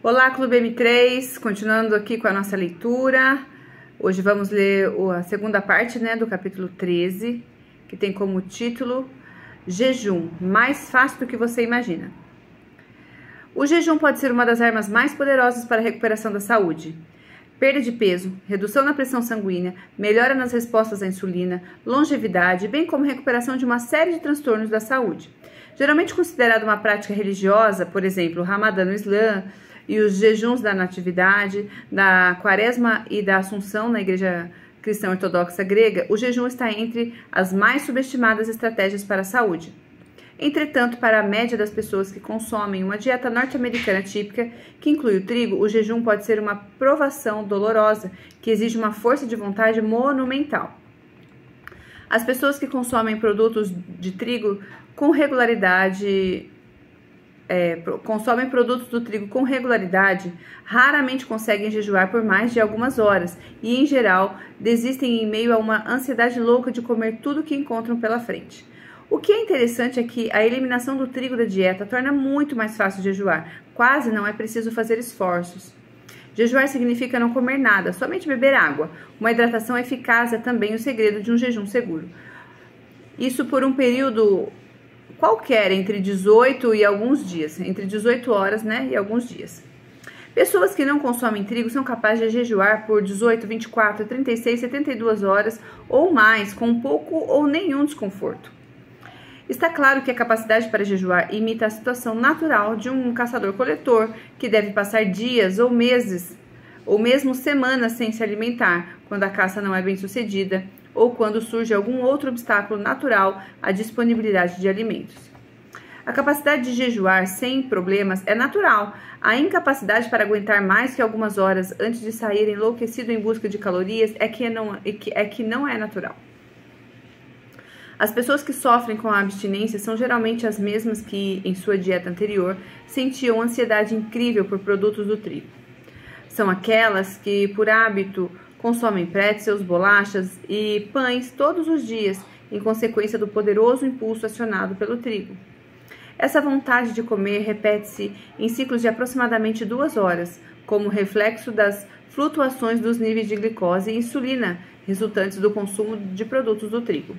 Olá, Clube M3, continuando aqui com a nossa leitura. Hoje vamos ler a segunda parte, do capítulo 13, que tem como título Jejum, mais fácil do que você imagina. O jejum pode ser uma das armas mais poderosas para a recuperação da saúde. Perda de peso, redução na pressão sanguínea, melhora nas respostas à insulina, longevidade, bem como recuperação de uma série de transtornos da saúde. Geralmente considerado uma prática religiosa, por exemplo, o Ramadã no Islã, e os jejuns da Natividade, da Quaresma e da Assunção na Igreja Cristã Ortodoxa Grega, o jejum está entre as mais subestimadas estratégias para a saúde. Entretanto, para a média das pessoas que consomem uma dieta norte-americana típica, que inclui o trigo, o jejum pode ser uma provação dolorosa, que exige uma força de vontade monumental. As pessoas que consomem produtos de trigo com regularidade consomem produtos do trigo com regularidade, raramente conseguem jejuar por mais de algumas horas e, em geral, desistem em meio a uma ansiedade louca de comer tudo que encontram pela frente. O que é interessante é que a eliminação do trigo da dieta torna muito mais fácil jejuar, quase não é preciso fazer esforços. Jejuar significa não comer nada, somente beber água. Uma hidratação eficaz é também o segredo de um jejum seguro. Isso por um período qualquer, entre 18 e alguns dias, entre 18 horas, e alguns dias. Pessoas que não consomem trigo são capazes de jejuar por 18, 24, 36, 72 horas ou mais, com pouco ou nenhum desconforto. Está claro que a capacidade para jejuar imita a situação natural de um caçador-coletor, que deve passar dias ou meses, ou mesmo semanas sem se alimentar, quando a caça não é bem sucedida, ou quando surge algum outro obstáculo natural à disponibilidade de alimentos. A capacidade de jejuar sem problemas é natural. A incapacidade para aguentar mais que algumas horas antes de sair enlouquecido em busca de calorias é que não é natural. As pessoas que sofrem com a abstinência são geralmente as mesmas que, em sua dieta anterior, sentiam ansiedade incrível por produtos do trigo. São aquelas que, por hábito, consomem pretzels, bolachas e pães todos os dias, em consequência do poderoso impulso acionado pelo trigo. Essa vontade de comer repete-se em ciclos de aproximadamente 2 horas, como reflexo das flutuações dos níveis de glicose e insulina resultantes do consumo de produtos do trigo.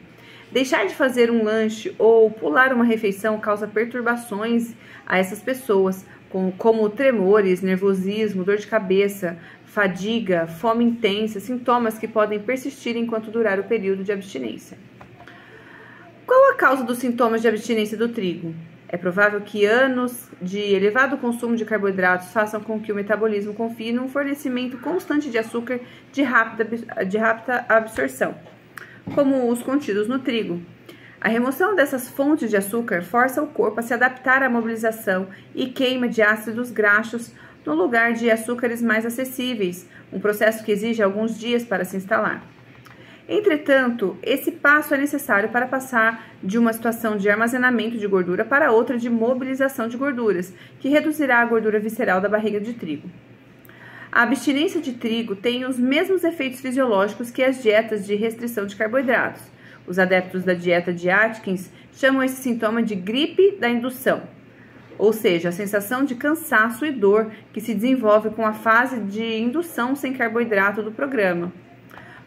Deixar de fazer um lanche ou pular uma refeição causa perturbações a essas pessoas, como tremores, nervosismo, dor de cabeça, fadiga, fome intensa, sintomas que podem persistir enquanto durar o período de abstinência. Qual a causa dos sintomas de abstinência do trigo? É provável que anos de elevado consumo de carboidratos façam com que o metabolismo confie num fornecimento constante de açúcar de rápida absorção, como os contidos no trigo. A remoção dessas fontes de açúcar força o corpo a se adaptar à mobilização e queima de ácidos graxos no lugar de açúcares mais acessíveis, um processo que exige alguns dias para se instalar. Entretanto, esse passo é necessário para passar de uma situação de armazenamento de gordura para outra de mobilização de gorduras, que reduzirá a gordura visceral da barriga de trigo. A abstinência de trigo tem os mesmos efeitos fisiológicos que as dietas de restrição de carboidratos. Os adeptos da dieta de Atkins chamam esse sintoma de gripe da indução, ou seja, a sensação de cansaço e dor que se desenvolve com a fase de indução sem carboidrato do programa.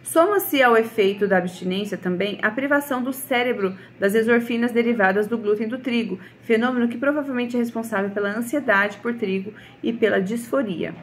Soma-se ao efeito da abstinência também a privação do cérebro das endorfinas derivadas do glúten do trigo, fenômeno que provavelmente é responsável pela ansiedade por trigo e pela disforia.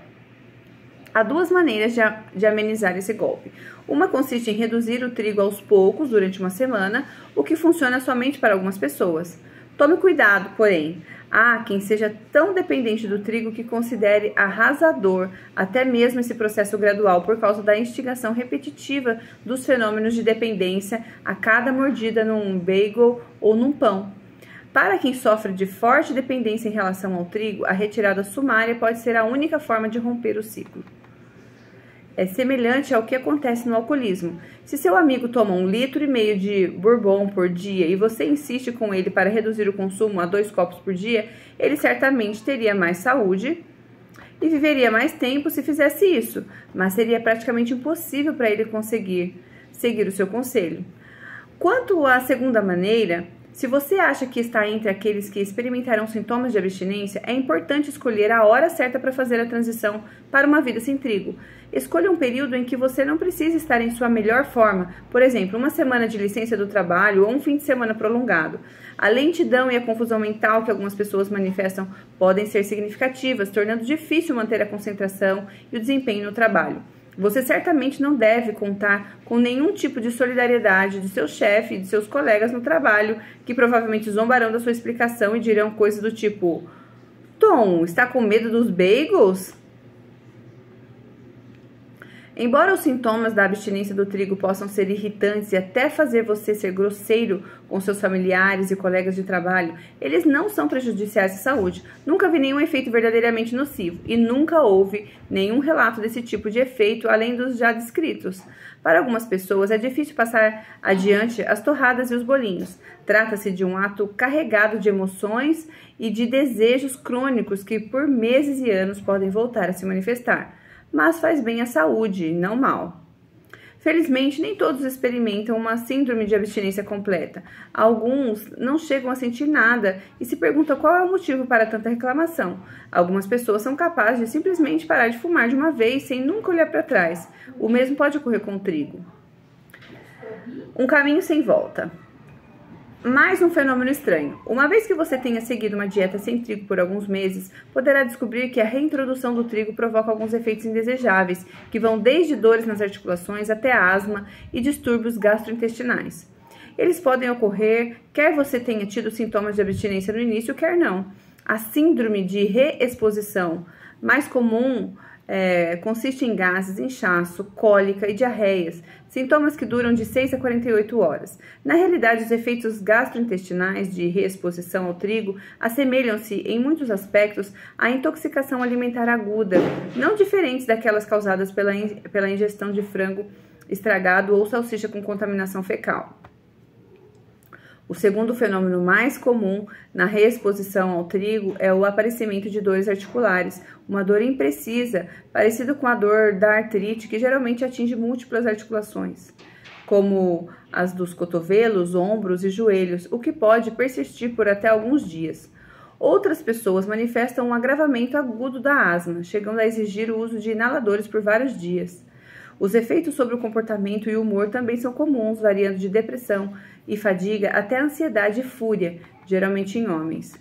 Há 2 maneiras de amenizar esse golpe. Uma consiste em reduzir o trigo aos poucos durante uma semana, o que funciona somente para algumas pessoas. Tome cuidado, porém. Há quem seja tão dependente do trigo que considere arrasador até mesmo esse processo gradual por causa da instigação repetitiva dos fenômenos de dependência a cada mordida num bagel ou num pão. Para quem sofre de forte dependência em relação ao trigo, a retirada sumária pode ser a única forma de romper o ciclo. É semelhante ao que acontece no alcoolismo. Se seu amigo toma 1,5 litro de bourbon por dia e você insiste com ele para reduzir o consumo a 2 copos por dia, ele certamente teria mais saúde e viveria mais tempo se fizesse isso, mas seria praticamente impossível para ele conseguir seguir o seu conselho. Quanto à segunda maneira, Se você acha que está entre aqueles que experimentarão sintomas de abstinência, é importante escolher a hora certa para fazer a transição para uma vida sem trigo. Escolha um período em que você não precisa estar em sua melhor forma, por exemplo, uma semana de licença do trabalho ou um fim de semana prolongado. A lentidão e a confusão mental que algumas pessoas manifestam podem ser significativas, tornando difícil manter a concentração e o desempenho no trabalho. Você certamente não deve contar com nenhum tipo de solidariedade de seu chefe e de seus colegas no trabalho, que provavelmente zombarão da sua explicação e dirão coisas do tipo: Tom, está com medo dos bagels? Embora os sintomas da abstinência do trigo possam ser irritantes e até fazer você ser grosseiro com seus familiares e colegas de trabalho, eles não são prejudiciais à saúde. Nunca vi nenhum efeito verdadeiramente nocivo e nunca houve nenhum relato desse tipo de efeito além dos já descritos. Para algumas pessoas é difícil passar adiante as torradas e os bolinhos. Trata-se de um ato carregado de emoções e de desejos crônicos que por meses e anos podem voltar a se manifestar. Mas faz bem à saúde, não mal. Felizmente, nem todos experimentam uma síndrome de abstinência completa. Alguns não chegam a sentir nada e se perguntam qual é o motivo para tanta reclamação. Algumas pessoas são capazes de simplesmente parar de fumar de uma vez sem nunca olhar para trás. O mesmo pode ocorrer com o trigo. Um caminho sem volta. Mais um fenômeno estranho. Uma vez que você tenha seguido uma dieta sem trigo por alguns meses, poderá descobrir que a reintrodução do trigo provoca alguns efeitos indesejáveis, que vão desde dores nas articulações até asma e distúrbios gastrointestinais. Eles podem ocorrer quer você tenha tido sintomas de abstinência no início, quer não. A síndrome de reexposição, mais comum, consiste em gases, inchaço, cólica e diarreias, sintomas que duram de 6 a 48 horas. Na realidade, os efeitos gastrointestinais de reexposição ao trigo assemelham-se, em muitos aspectos, à intoxicação alimentar aguda, não diferentes daquelas causadas pela ingestão de frango estragado ou salsicha com contaminação fecal. O segundo fenômeno mais comum na reexposição ao trigo é o aparecimento de dores articulares, uma dor imprecisa, parecida com a dor da artrite, que geralmente atinge múltiplas articulações, como as dos cotovelos, ombros e joelhos, o que pode persistir por até alguns dias. Outras pessoas manifestam um agravamento agudo da asma, chegando a exigir o uso de inaladores por vários dias. Os efeitos sobre o comportamento e o humor também são comuns, variando de depressão e fadiga até ansiedade e fúria, geralmente em homens.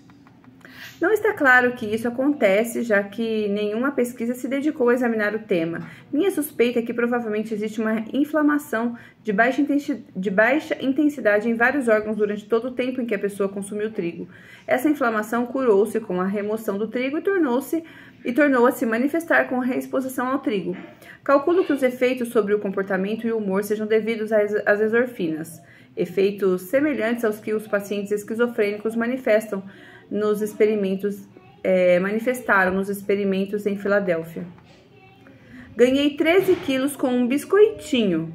Não está claro que isso acontece, já que nenhuma pesquisa se dedicou a examinar o tema. Minha suspeita é que provavelmente existe uma inflamação de baixa intensidade em vários órgãos durante todo o tempo em que a pessoa consumiu trigo. Essa inflamação curou-se com a remoção do trigo e tornou a se manifestar com a reexposição ao trigo. Calculo que os efeitos sobre o comportamento e o humor sejam devidos às endorfinas, efeitos semelhantes aos que os pacientes esquizofrênicos manifestaram nos experimentos em Filadélfia. Ganhei 13 quilos com um biscoitinho.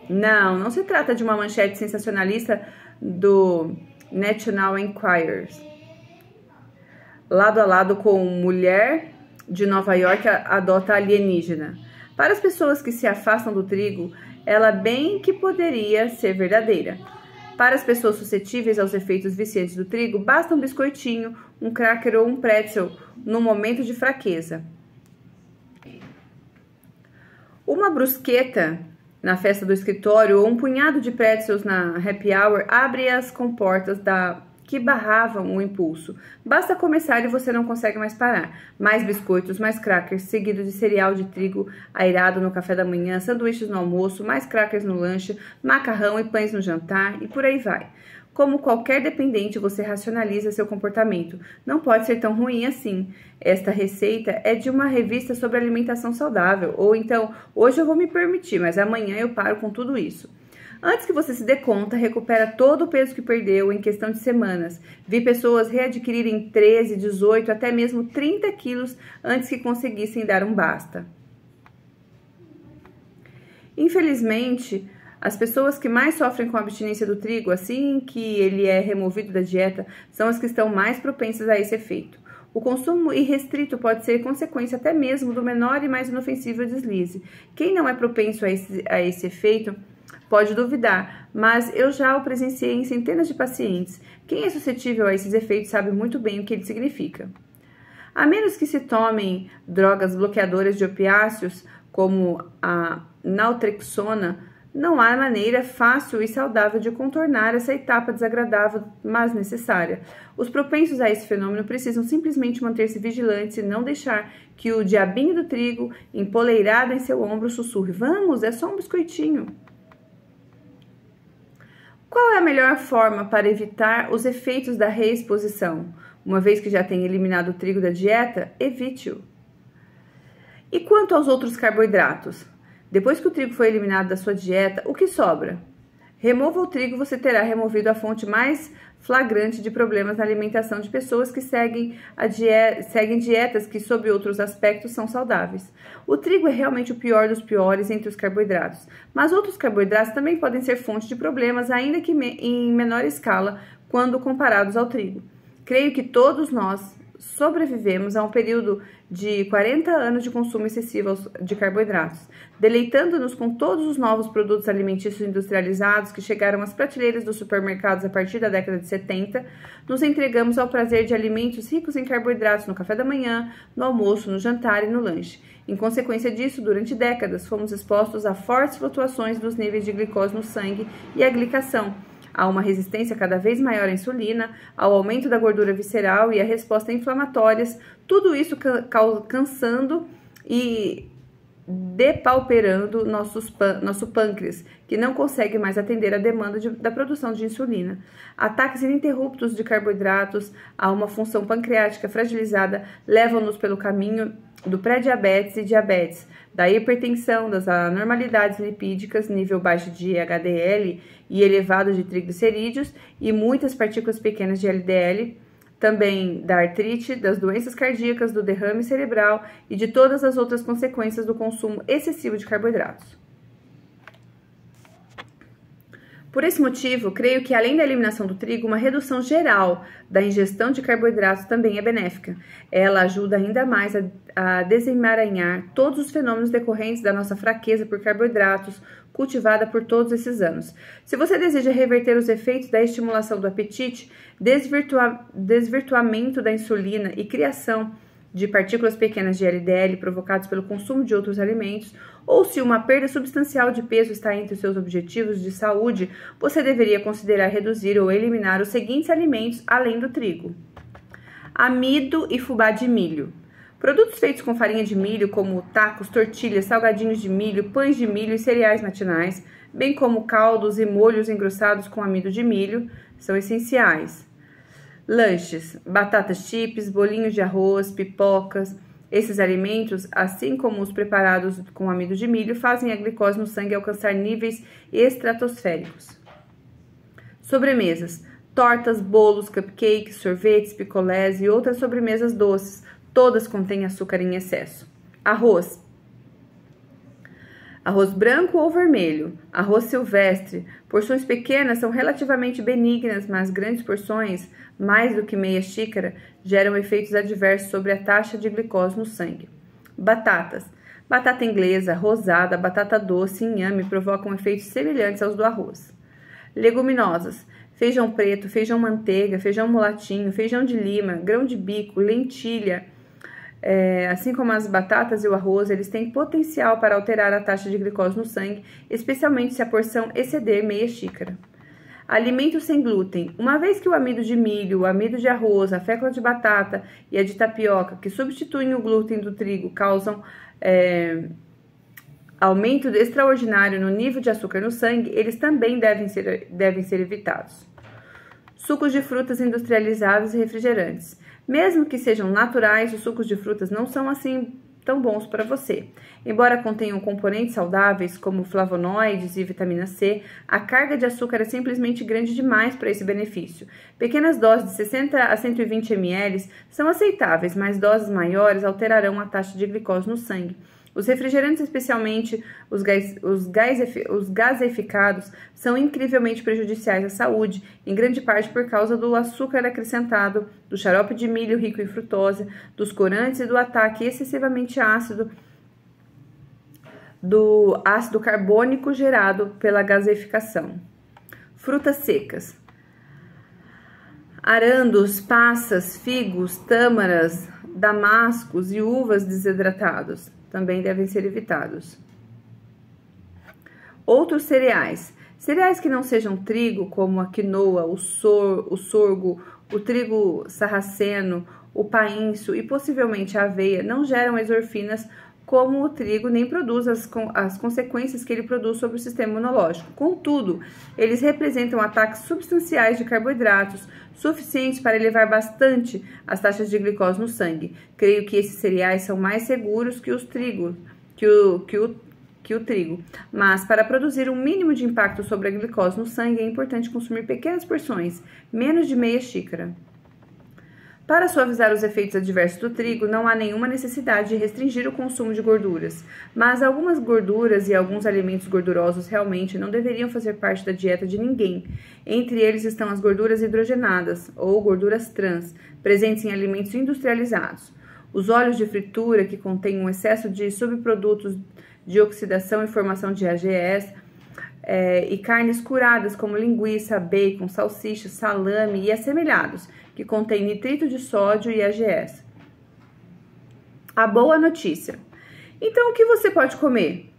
Não se trata de uma manchete sensacionalista do National Enquirer. Lado a lado com mulher de Nova York adota alienígena. Para as pessoas que se afastam do trigo, ela bem que poderia ser verdadeira. Para as pessoas suscetíveis aos efeitos viciantes do trigo, basta um biscoitinho, um cracker ou um pretzel no momento de fraqueza. Uma brusqueta na festa do escritório ou um punhado de pretzels na happy hour abre as comportas que barravam o impulso. Basta começar e você não consegue mais parar. Mais biscoitos, mais crackers, seguido de cereal de trigo airado no café da manhã, sanduíches no almoço, mais crackers no lanche, macarrão e pães no jantar e por aí vai. Como qualquer dependente, você racionaliza seu comportamento. Não pode ser tão ruim assim. Esta receita é de uma revista sobre alimentação saudável. Ou então, hoje eu vou me permitir, mas amanhã eu paro com tudo isso. Antes que você se dê conta, recupera todo o peso que perdeu em questão de semanas. Vi pessoas readquirirem 13, 18, até mesmo 30 quilos antes que conseguissem dar um basta. Infelizmente, as pessoas que mais sofrem com a abstinência do trigo, assim que ele é removido da dieta, são as que estão mais propensas a esse efeito. O consumo irrestrito pode ser consequência até mesmo do menor e mais inofensivo deslize. Quem não é propenso a esse efeito pode duvidar, mas eu já o presenciei em centenas de pacientes. Quem é suscetível a esses efeitos sabe muito bem o que ele significa. A menos que se tomem drogas bloqueadoras de opiáceos, como a naltrexona, não há maneira fácil e saudável de contornar essa etapa desagradável, mas necessária. Os propensos a esse fenômeno precisam simplesmente manter-se vigilantes e não deixar que o diabinho do trigo, empoleirado em seu ombro, sussurre: "Vamos, é só um biscoitinho." Qual é a melhor forma para evitar os efeitos da reexposição? Uma vez que já tenha eliminado o trigo da dieta, evite-o. E quanto aos outros carboidratos? Depois que o trigo foi eliminado da sua dieta, o que sobra? Remova o trigo, você terá removido a fonte mais flagrante de problemas na alimentação de pessoas que seguem dietas que, sob outros aspectos, são saudáveis. O trigo é realmente o pior dos piores entre os carboidratos, mas outros carboidratos também podem ser fonte de problemas, ainda que em menor escala, quando comparados ao trigo. Creio que todos nós sobrevivemos a um período de 40 anos de consumo excessivo de carboidratos, deleitando-nos com todos os novos produtos alimentícios industrializados que chegaram às prateleiras dos supermercados a partir da década de 70, nos entregamos ao prazer de alimentos ricos em carboidratos no café da manhã, no almoço, no jantar e no lanche. Em consequência disso, durante décadas, fomos expostos a fortes flutuações dos níveis de glicose no sangue e a glicação, há uma resistência cada vez maior à insulina, ao aumento da gordura visceral e à resposta inflamatórias, tudo isso cansando e depauperando nosso pâncreas, que não consegue mais atender a demanda da produção de insulina. Ataques ininterruptos de carboidratos a uma função pancreática fragilizada levam-nos pelo caminho do pré-diabetes e diabetes, da hipertensão, das anormalidades lipídicas, nível baixo de HDL e elevado de triglicerídeos e muitas partículas pequenas de LDL, também da artrite, das doenças cardíacas, do derrame cerebral e de todas as outras consequências do consumo excessivo de carboidratos. Por esse motivo, creio que além da eliminação do trigo, uma redução geral da ingestão de carboidratos também é benéfica. Ela ajuda ainda mais a desemaranhar todos os fenômenos decorrentes da nossa fraqueza por carboidratos, cultivada por todos esses anos. Se você deseja reverter os efeitos da estimulação do apetite, desvirtuamento da insulina e criação de partículas pequenas de LDL provocados pelo consumo de outros alimentos, ou se uma perda substancial de peso está entre os seus objetivos de saúde, você deveria considerar reduzir ou eliminar os seguintes alimentos além do trigo: amido e fubá de milho. Produtos feitos com farinha de milho, como tacos, tortilhas, salgadinhos de milho, pães de milho e cereais matinais, bem como caldos e molhos engrossados com amido de milho, são essenciais. Lanches, batatas chips, bolinhos de arroz, pipocas. Esses alimentos, assim como os preparados com amido de milho, fazem a glicose no sangue alcançar níveis estratosféricos. Sobremesas, tortas, bolos, cupcakes, sorvetes, picolés e outras sobremesas doces, todas contêm açúcar em excesso. Arroz. Arroz branco ou vermelho, arroz silvestre. Porções pequenas são relativamente benignas, mas grandes porções, mais do que meia xícara, geram efeitos adversos sobre a taxa de glicose no sangue. Batatas. Batata inglesa, rosada, batata doce e inhame provocam efeitos semelhantes aos do arroz. Leguminosas. Feijão preto, feijão manteiga, feijão mulatinho, feijão de lima, grão de bico, lentilha. Assim como as batatas e o arroz, eles têm potencial para alterar a taxa de glicose no sangue, especialmente se a porção exceder meia xícara. Alimentos sem glúten. Uma vez que o amido de milho, o amido de arroz, a fécula de batata e a de tapioca, que substituem o glúten do trigo, causam aumento extraordinário no nível de açúcar no sangue, eles também devem ser evitados. Sucos de frutas industrializados e refrigerantes. Mesmo que sejam naturais, os sucos de frutas não são assim tão bons para você. Embora contenham componentes saudáveis como flavonoides e vitamina C, a carga de açúcar é simplesmente grande demais para esse benefício. Pequenas doses de 60 a 120 ml são aceitáveis, mas doses maiores alterarão a taxa de glicose no sangue. Os refrigerantes, especialmente os gaseificados, são incrivelmente prejudiciais à saúde, em grande parte por causa do açúcar acrescentado, do xarope de milho rico em frutose, dos corantes e do ataque excessivamente ácido do ácido carbônico gerado pela gaseificação. Frutas secas: arandos, passas, figos, tâmaras, damascos e uvas desidratados também devem ser evitados. Outros cereais: cereais que não sejam trigo, como a quinoa, o sorgo, o trigo sarraceno, o painço e possivelmente a aveia, não geram exorfinas como o trigo, nem produz as consequências que ele produz sobre o sistema imunológico. Contudo, eles representam ataques substanciais de carboidratos, suficientes para elevar bastante as taxas de glicose no sangue. Creio que esses cereais são mais seguros que o trigo, mas para produzir um mínimo de impacto sobre a glicose no sangue é importante consumir pequenas porções, menos de meia xícara. Para suavizar os efeitos adversos do trigo, não há nenhuma necessidade de restringir o consumo de gorduras, mas algumas gorduras e alguns alimentos gordurosos realmente não deveriam fazer parte da dieta de ninguém. Entre eles estão as gorduras hidrogenadas, ou gorduras trans, presentes em alimentos industrializados. Os óleos de fritura, que contêm um excesso de subprodutos de oxidação e formação de AGEs, e carnes curadas como linguiça, bacon, salsicha, salame e assemelhados, que contém nitrito de sódio e AGEs. A boa notícia: então, o que você pode comer?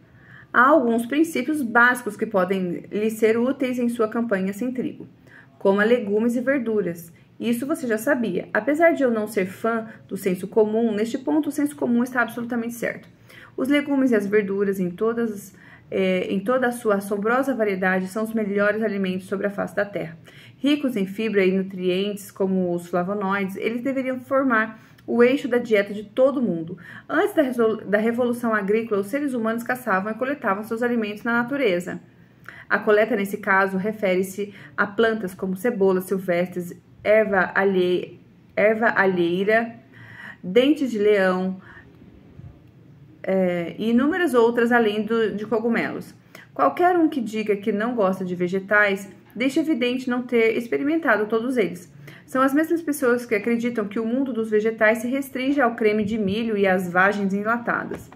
Há alguns princípios básicos que podem lhe ser úteis em sua campanha sem trigo. Coma legumes e verduras. Isso você já sabia. Apesar de eu não ser fã do senso comum, neste ponto o senso comum está absolutamente certo. Os legumes e as verduras, em toda a sua assombrosa variedade, são os melhores alimentos sobre a face da terra. Ricos em fibra e nutrientes, como os flavonoides, eles deveriam formar o eixo da dieta de todo mundo. Antes da Revolução Agrícola, os seres humanos caçavam e coletavam seus alimentos na natureza. A coleta, nesse caso, refere-se a plantas como cebolas silvestres, erva alheira, dentes de leão, e inúmeras outras além de cogumelos. Qualquer um que diga que não gosta de vegetais, deixa evidente não ter experimentado todos eles. São as mesmas pessoas que acreditam que o mundo dos vegetais se restringe ao creme de milho e às vagens enlatadas.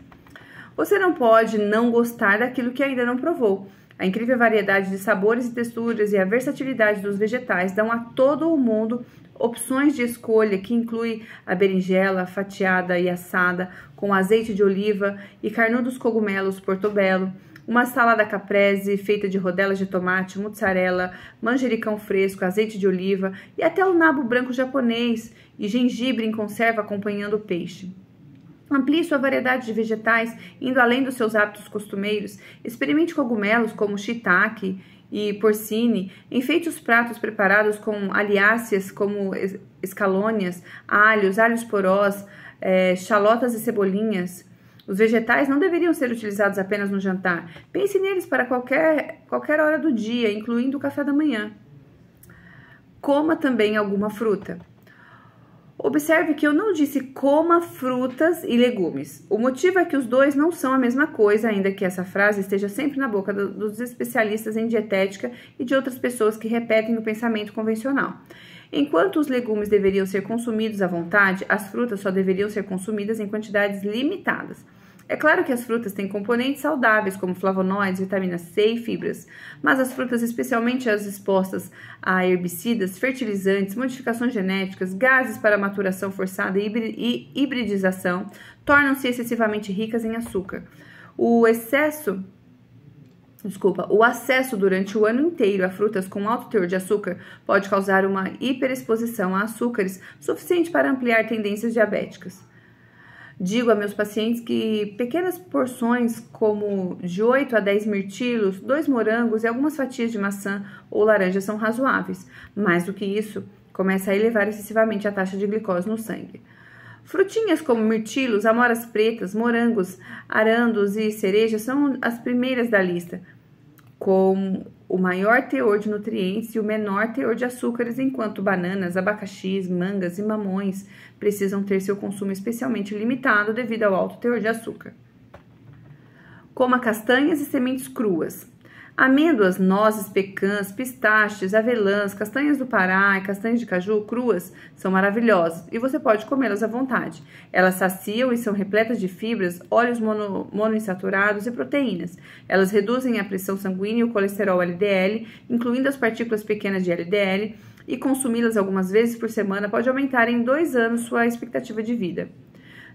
Você não pode não gostar daquilo que ainda não provou. A incrível variedade de sabores e texturas e a versatilidade dos vegetais dão a todo o mundo opções de escolha que inclui a berinjela fatiada e assada com azeite de oliva e carnudos cogumelos portobello, uma salada caprese feita de rodelas de tomate, mussarela, manjericão fresco, azeite de oliva e até o nabo branco japonês e gengibre em conserva acompanhando o peixe. Amplie sua variedade de vegetais, indo além dos seus hábitos costumeiros. Experimente cogumelos como shiitake e porcine. Enfeite os pratos preparados com aliáceas como escalônias, alhos porós, chalotas e cebolinhas. Os vegetais não deveriam ser utilizados apenas no jantar. Pense neles para qualquer hora do dia, incluindo o café da manhã. Coma também alguma fruta. Observe que eu não disse coma frutas e legumes. O motivo é que os dois não são a mesma coisa, ainda que essa frase esteja sempre na boca dos especialistas em dietética e de outras pessoas que repetem o pensamento convencional. Enquanto os legumes deveriam ser consumidos à vontade, as frutas só deveriam ser consumidas em quantidades limitadas. É claro que as frutas têm componentes saudáveis, como flavonoides, vitamina C e fibras, mas as frutas, especialmente as expostas a herbicidas, fertilizantes, modificações genéticas, gases para maturação forçada e hibridização, tornam-se excessivamente ricas em açúcar. O acesso durante o ano inteiro a frutas com alto teor de açúcar pode causar uma hiperexposição a açúcares suficiente para ampliar tendências diabéticas. Digo a meus pacientes que pequenas porções, como de 8 a 10 mirtilos, 2 morangos e algumas fatias de maçã ou laranja são razoáveis. Mais do que isso, começa a elevar excessivamente a taxa de glicose no sangue. Frutinhas como mirtilos, amoras pretas, morangos, arandos e cerejas são as primeiras da lista, com o maior teor de nutrientes e o menor teor de açúcares, enquanto bananas, abacaxis, mangas e mamões precisam ter seu consumo especialmente limitado devido ao alto teor de açúcar. Coma castanhas e sementes cruas. Amêndoas, nozes, pecãs, pistastes, avelãs, castanhas do Pará e castanhas de caju cruas são maravilhosas e você pode comê-las à vontade. Elas saciam e são repletas de fibras, óleos monoinsaturados e proteínas. Elas reduzem a pressão sanguínea e o colesterol LDL, incluindo as partículas pequenas de LDL, e consumi-las algumas vezes por semana pode aumentar em 2 anos sua expectativa de vida.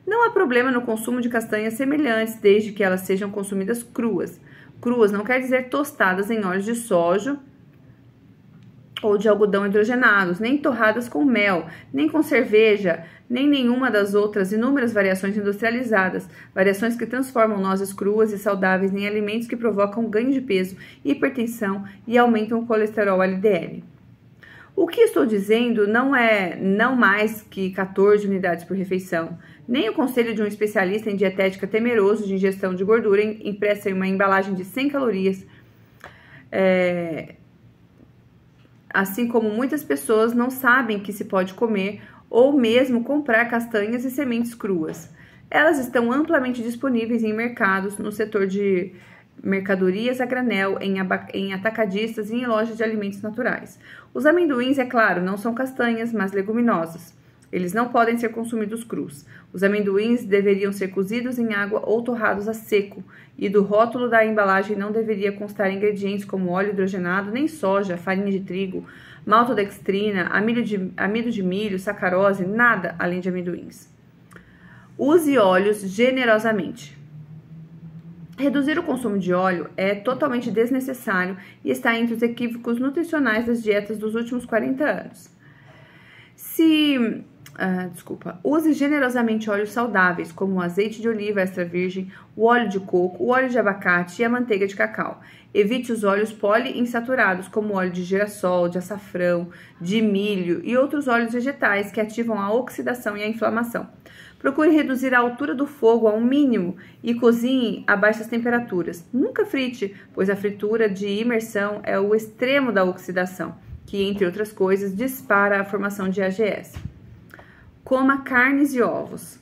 Não há problema no consumo de castanhas semelhantes, desde que elas sejam consumidas cruas. Cruas não quer dizer tostadas em óleo de soja ou de algodão hidrogenados, nem torradas com mel, nem com cerveja, nem nenhuma das outras inúmeras variações industrializadas, variações que transformam nozes cruas e saudáveis em alimentos que provocam ganho de peso, hipertensão e aumentam o colesterol LDL. O que estou dizendo não é não mais que 14 unidades por refeição. Nem o conselho de um especialista em dietética temeroso de ingestão de gordura impressa em uma embalagem de 100 calorias. Assim como muitas pessoas não sabem que se pode comer ou mesmo comprar castanhas e sementes cruas. Elas estão amplamente disponíveis em mercados, no setor de mercadorias a granel, em atacadistas e em lojas de alimentos naturais. Os amendoins, é claro, não são castanhas, mas leguminosas. Eles não podem ser consumidos crus. Os amendoins deveriam ser cozidos em água ou torrados a seco, e do rótulo da embalagem não deveria constar ingredientes como óleo hidrogenado, nem soja, farinha de trigo, maltodextrina, amido de milho, sacarose, nada além de amendoins. Use óleos generosamente. Reduzir o consumo de óleo é totalmente desnecessário e está entre os equívocos nutricionais das dietas dos últimos 40 anos. Use generosamente óleos saudáveis, como o azeite de oliva extra virgem, o óleo de coco, o óleo de abacate e a manteiga de cacau. Evite os óleos poliinsaturados, como o óleo de girassol, de açafrão, de milho e outros óleos vegetais que ativam a oxidação e a inflamação. Procure reduzir a altura do fogo a um mínimo e cozinhe a baixas temperaturas. Nunca frite, pois a fritura de imersão é o extremo da oxidação, que, entre outras coisas, dispara a formação de AGS. Coma carnes e ovos.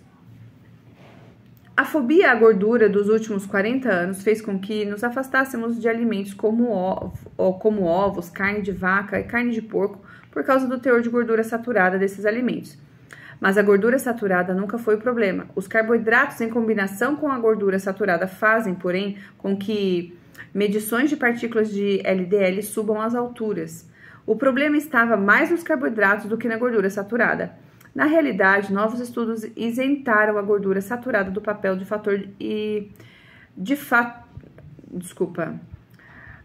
A fobia à gordura dos últimos 40 anos fez com que nos afastássemos de alimentos como ovos, carne de vaca e carne de porco por causa do teor de gordura saturada desses alimentos. Mas a gordura saturada nunca foi o problema. Os carboidratos em combinação com a gordura saturada fazem, porém, com que medições de partículas de LDL subam às alturas. O problema estava mais nos carboidratos do que na gordura saturada. Na realidade, novos estudos isentaram a gordura saturada do papel de fator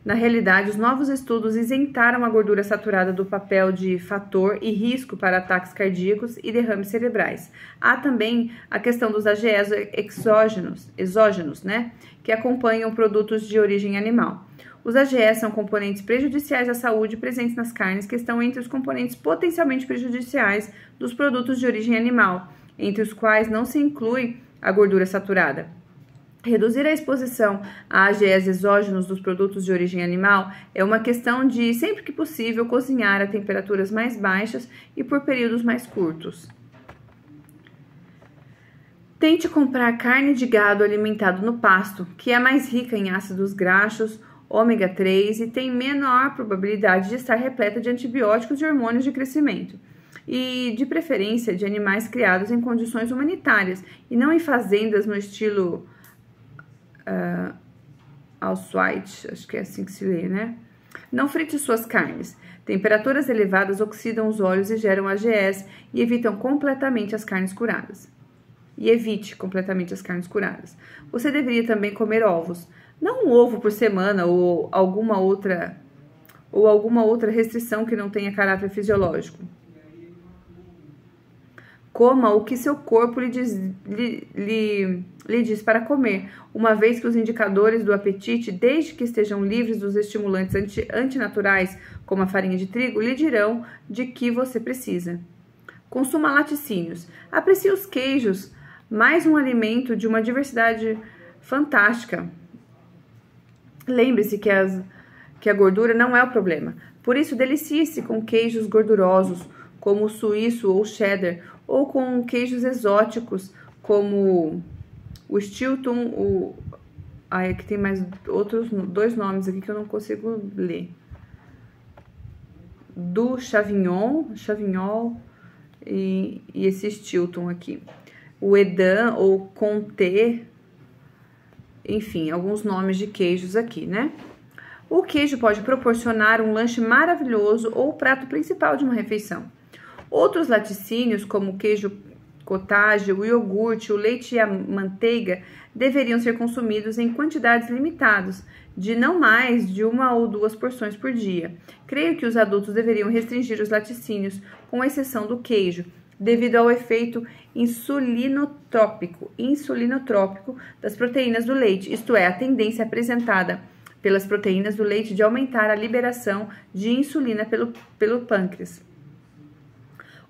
Na realidade, os novos estudos isentaram a gordura saturada do papel de fator e risco para ataques cardíacos e derrames cerebrais. Há também a questão dos AGEs exógenos, que acompanham produtos de origem animal. Os AGEs são componentes prejudiciais à saúde presentes nas carnes que estão entre os componentes potencialmente prejudiciais dos produtos de origem animal, entre os quais não se inclui a gordura saturada. Reduzir a exposição a AGEs exógenos dos produtos de origem animal é uma questão de, sempre que possível, cozinhar a temperaturas mais baixas e por períodos mais curtos. Tente comprar carne de gado alimentado no pasto, que é mais rica em ácidos graxos, ômega 3 e tem menor probabilidade de estar repleta de antibióticos e hormônios de crescimento. E, de preferência, de animais criados em condições humanitárias e não em fazendas no estilo Ausschweitz, acho que é assim que se lê, Não frite suas carnes. Temperaturas elevadas oxidam os óleos e geram AGEs e evite completamente as carnes curadas. Você deveria também comer ovos. Não um ovo por semana ou alguma outra restrição que não tenha caráter fisiológico. Coma o que seu corpo lhe diz para comer, uma vez que os indicadores do apetite, desde que estejam livres dos estimulantes antinaturais, como a farinha de trigo, lhe dirão de que você precisa. Consuma laticínios. Aprecie os queijos, mais um alimento de uma diversidade fantástica. Lembre-se que a gordura não é o problema. Por isso, delicie-se com queijos gordurosos, como o suíço ou o cheddar, ou com queijos exóticos, como o Stilton, Aí aqui tem mais outros dois nomes aqui que eu não consigo ler. Do Chavignon e esse Stilton aqui. O Edam ou Comté, enfim, alguns nomes de queijos aqui, né? O queijo pode proporcionar um lanche maravilhoso ou o prato principal de uma refeição. Outros laticínios, como o queijo cottage, o iogurte, o leite e a manteiga, deveriam ser consumidos em quantidades limitadas, de não mais de 1 ou 2 porções por dia. Creio que os adultos deveriam restringir os laticínios, com exceção do queijo, devido ao efeito insulinotrópico das proteínas do leite, isto é, a tendência apresentada pelas proteínas do leite de aumentar a liberação de insulina pelo pâncreas.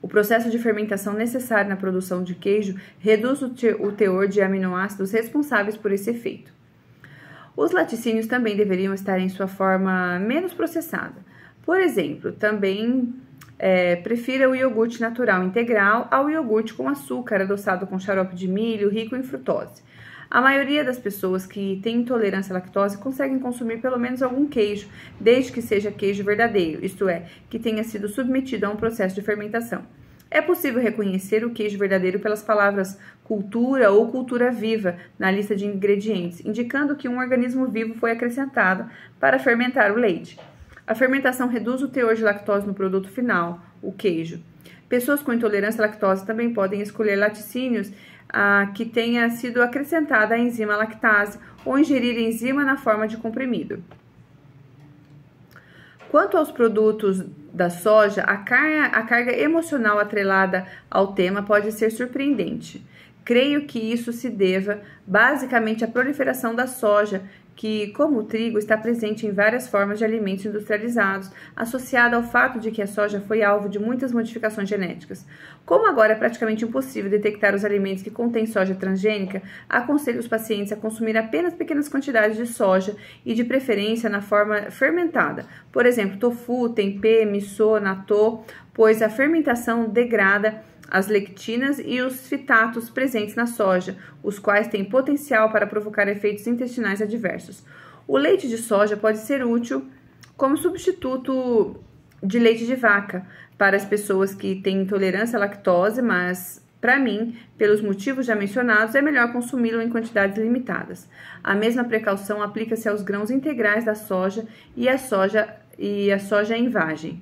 O processo de fermentação necessário na produção de queijo reduz o teor de aminoácidos responsáveis por esse efeito. Os laticínios também deveriam estar em sua forma menos processada. Por exemplo, também prefira o iogurte natural integral ao iogurte com açúcar adoçado com xarope de milho rico em frutose. A maioria das pessoas que têm intolerância à lactose conseguem consumir pelo menos algum queijo, desde que seja queijo verdadeiro, isto é, que tenha sido submetido a um processo de fermentação. É possível reconhecer o queijo verdadeiro pelas palavras cultura ou cultura viva na lista de ingredientes, indicando que um organismo vivo foi acrescentado para fermentar o leite. A fermentação reduz o teor de lactose no produto final, o queijo. Pessoas com intolerância à lactose também podem escolher laticínios que tenha sido acrescentada a enzima lactase ou ingerir enzima na forma de comprimido. Quanto aos produtos da soja, a carga emocional atrelada ao tema pode ser surpreendente. Creio que isso se deva basicamente à proliferação da soja, que, como o trigo, está presente em várias formas de alimentos industrializados, associada ao fato de que a soja foi alvo de muitas modificações genéticas. Como agora é praticamente impossível detectar os alimentos que contêm soja transgênica, aconselho os pacientes a consumir apenas pequenas quantidades de soja e, de preferência, na forma fermentada. Por exemplo, tofu, tempê, miso, natto, pois a fermentação degrada as lectinas e os fitatos presentes na soja, os quais têm potencial para provocar efeitos intestinais adversos. O leite de soja pode ser útil como substituto de leite de vaca para as pessoas que têm intolerância à lactose, mas, para mim, pelos motivos já mencionados, é melhor consumi-lo em quantidades limitadas. A mesma precaução aplica-se aos grãos integrais da soja e à soja em vagem.